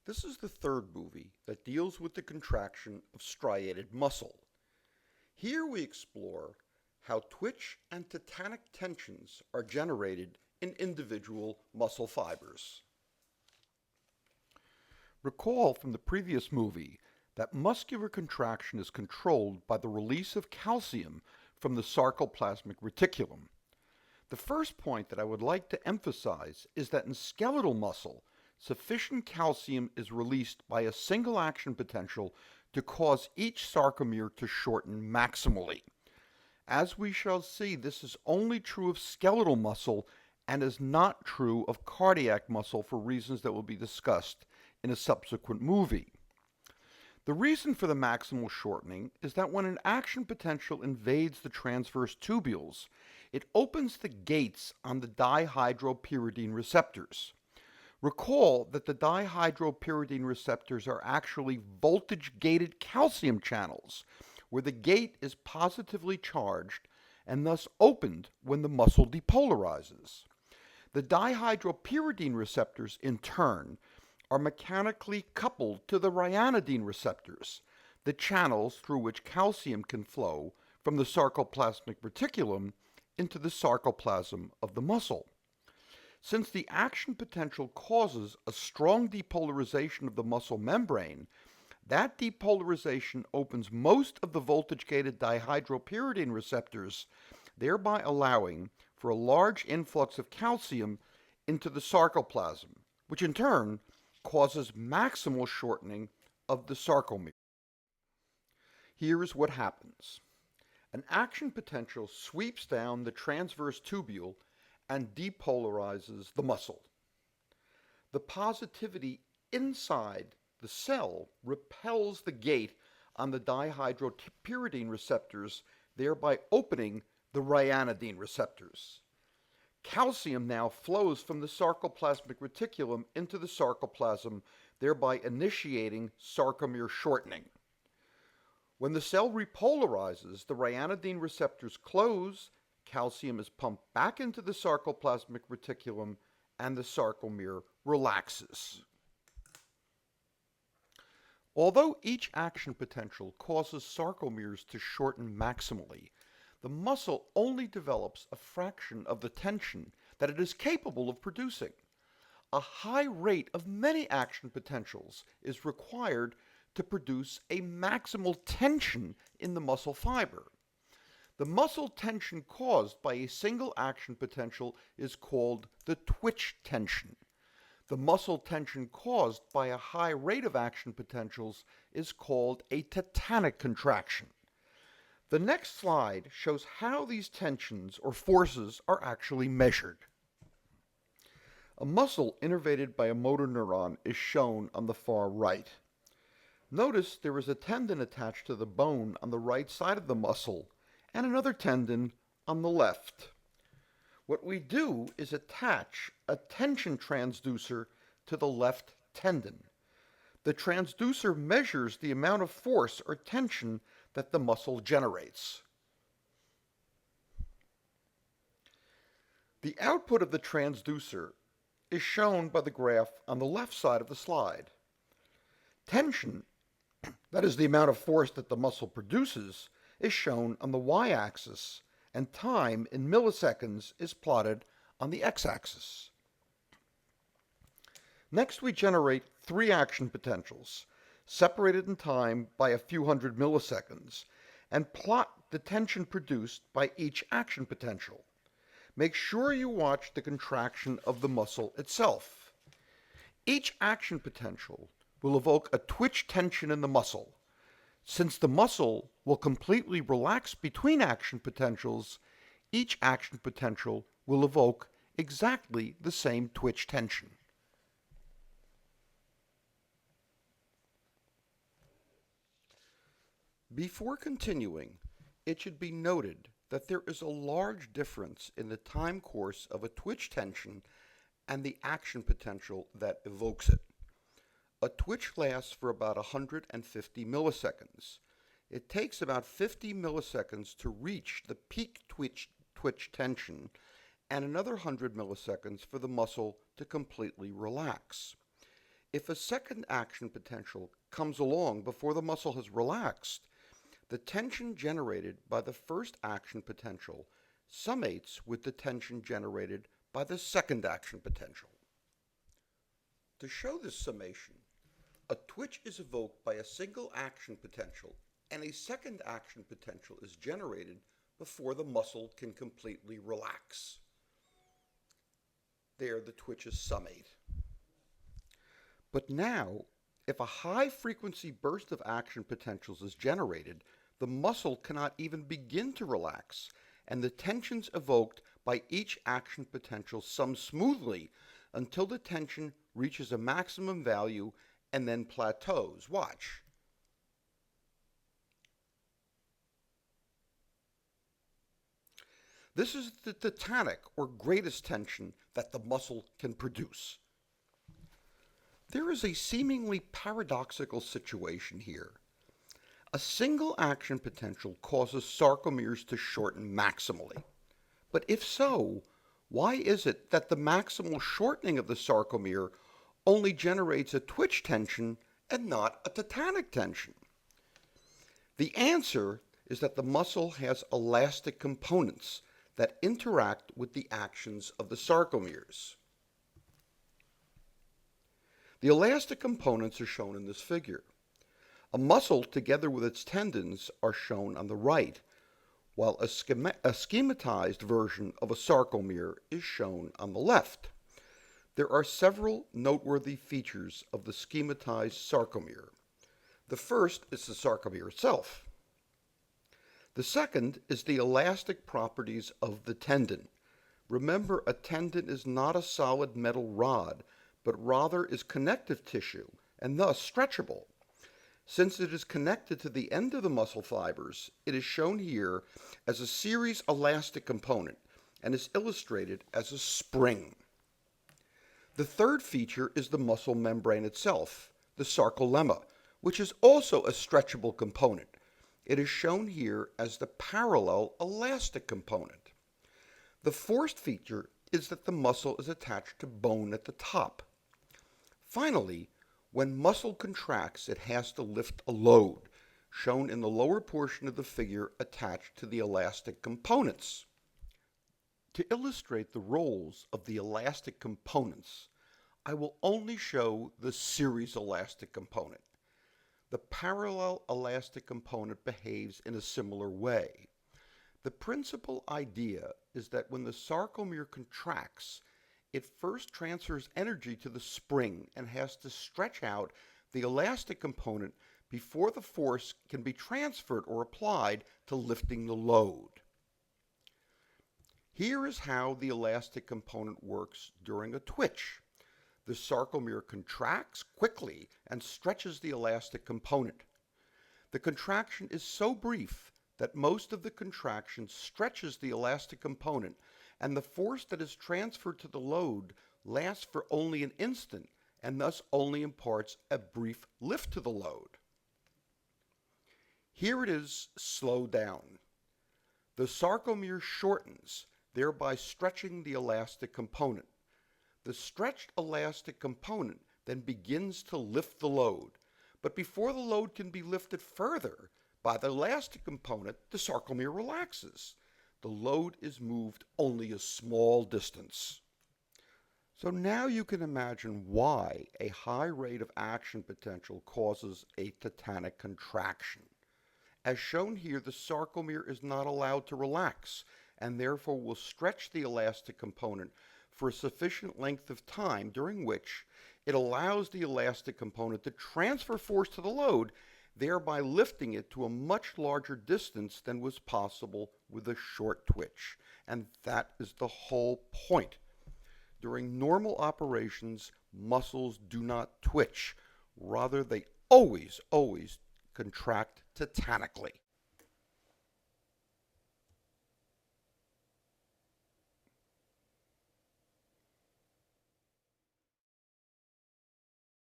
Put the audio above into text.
This is the third movie that deals with the contraction of striated muscle. Here we explore how twitch and tetanic tensions are generated in individual muscle fibers. Recall from the previous movie that muscular contraction is controlled by the release of calcium from the sarcoplasmic reticulum. The first point that I would like to emphasize is that in skeletal muscle, sufficient calcium is released by a single action potential to cause each sarcomere to shorten maximally. As we shall see, this is only true of skeletal muscle and is not true of cardiac muscle for reasons that will be discussed in a subsequent movie. The reason for the maximal shortening is that when an action potential invades the transverse tubules, it opens the gates on the dihydropyridine receptors. Recall that the dihydropyridine receptors are actually voltage-gated calcium channels, where the gate is positively charged and thus opened when the muscle depolarizes. The dihydropyridine receptors, in turn, are mechanically coupled to the ryanodine receptors, the channels through which calcium can flow from the sarcoplasmic reticulum into the sarcoplasm of the muscle. Since the action potential causes a strong depolarization of the muscle membrane, that depolarization opens most of the voltage-gated dihydropyridine receptors, thereby allowing for a large influx of calcium into the sarcoplasm, which in turn causes maximal shortening of the sarcomere. Here is what happens. An action potential sweeps down the transverse tubule and depolarizes the muscle. The positivity inside the cell repels the gate on the dihydropyridine receptors, thereby opening the ryanodine receptors. Calcium now flows from the sarcoplasmic reticulum into the sarcoplasm, thereby initiating sarcomere shortening. When the cell repolarizes, the ryanodine receptors close, calcium is pumped back into the sarcoplasmic reticulum, and the sarcomere relaxes. Although each action potential causes sarcomeres to shorten maximally, the muscle only develops a fraction of the tension that it is capable of producing. A high rate of many action potentials is required to produce a maximal tension in the muscle fiber. The muscle tension caused by a single action potential is called the twitch tension. The muscle tension caused by a high rate of action potentials is called a tetanic contraction. The next slide shows how these tensions or forces are actually measured. A muscle innervated by a motor neuron is shown on the far right. Notice there is a tendon attached to the bone on the right side of the muscle and another tendon on the left. What we do is attach a tension transducer to the left tendon. The transducer measures the amount of force or tension that the muscle generates. The output of the transducer is shown by the graph on the left side of the slide. Tension, that is the amount of force that the muscle produces, is shown on the y-axis, and time in milliseconds is plotted on the x-axis. Next, we generate three action potentials, separated in time by a few hundred milliseconds, and plot the tension produced by each action potential. Make sure you watch the contraction of the muscle itself. Each action potential will evoke a twitch tension in the muscle. Since the muscle will completely relax between action potentials, each action potential will evoke exactly the same twitch tension. Before continuing, it should be noted that there is a large difference in the time course of a twitch tension and the action potential that evokes it. A twitch lasts for about 150 milliseconds. It takes about 50 milliseconds to reach the peak twitch tension and another 100 milliseconds for the muscle to completely relax. If a second action potential comes along before the muscle has relaxed, the tension generated by the first action potential summates with the tension generated by the second action potential. To show this summation, a twitch is evoked by a single action potential and a second action potential is generated before the muscle can completely relax. There, the twitch is summate. But now, if a high-frequency burst of action potentials is generated, the muscle cannot even begin to relax, and the tensions evoked by each action potential sum smoothly until the tension reaches a maximum value and then plateaus. Watch. This is the tetanic, or greatest tension, that the muscle can produce. There is a seemingly paradoxical situation here. A single action potential causes sarcomeres to shorten maximally. But if so, why is it that the maximal shortening of the sarcomere only generates a twitch tension and not a tetanic tension? The answer is that the muscle has elastic components that interact with the actions of the sarcomeres. The elastic components are shown in this figure. A muscle together with its tendons are shown on the right, while a schematized version of a sarcomere is shown on the left. There are several noteworthy features of the schematized sarcomere. The first is the sarcomere itself. The second is the elastic properties of the tendon. Remember, a tendon is not a solid metal rod, but rather is connective tissue and thus stretchable. Since it is connected to the end of the muscle fibers, it is shown here as a series elastic component and is illustrated as a spring. The third feature is the muscle membrane itself, the sarcolemma, which is also a stretchable component. It is shown here as the parallel elastic component. The fourth feature is that the muscle is attached to bone at the top. Finally, when muscle contracts, it has to lift a load, shown in the lower portion of the figure attached to the elastic components. To illustrate the roles of the elastic components, I will only show the series elastic component. The parallel elastic component behaves in a similar way. The principal idea is that when the sarcomere contracts, it first transfers energy to the spring and has to stretch out the elastic component before the force can be transferred or applied to lifting the load. Here is how the elastic component works during a twitch. The sarcomere contracts quickly and stretches the elastic component. The contraction is so brief that most of the contraction stretches the elastic component, and the force that is transferred to the load lasts for only an instant and thus only imparts a brief lift to the load. Here it is slowed down. The sarcomere shortens, thereby stretching the elastic component. The stretched elastic component then begins to lift the load, but before the load can be lifted further by the elastic component, the sarcomere relaxes. The load is moved only a small distance. So now you can imagine why a high rate of action potential causes a tetanic contraction. As shown here, the sarcomere is not allowed to relax and therefore will stretch the elastic component for a sufficient length of time during which it allows the elastic component to transfer force to the load, thereby lifting it to a much larger distance than was possible with a short twitch. And that is the whole point. During normal operations, muscles do not twitch. Rather, they always contract tetanically.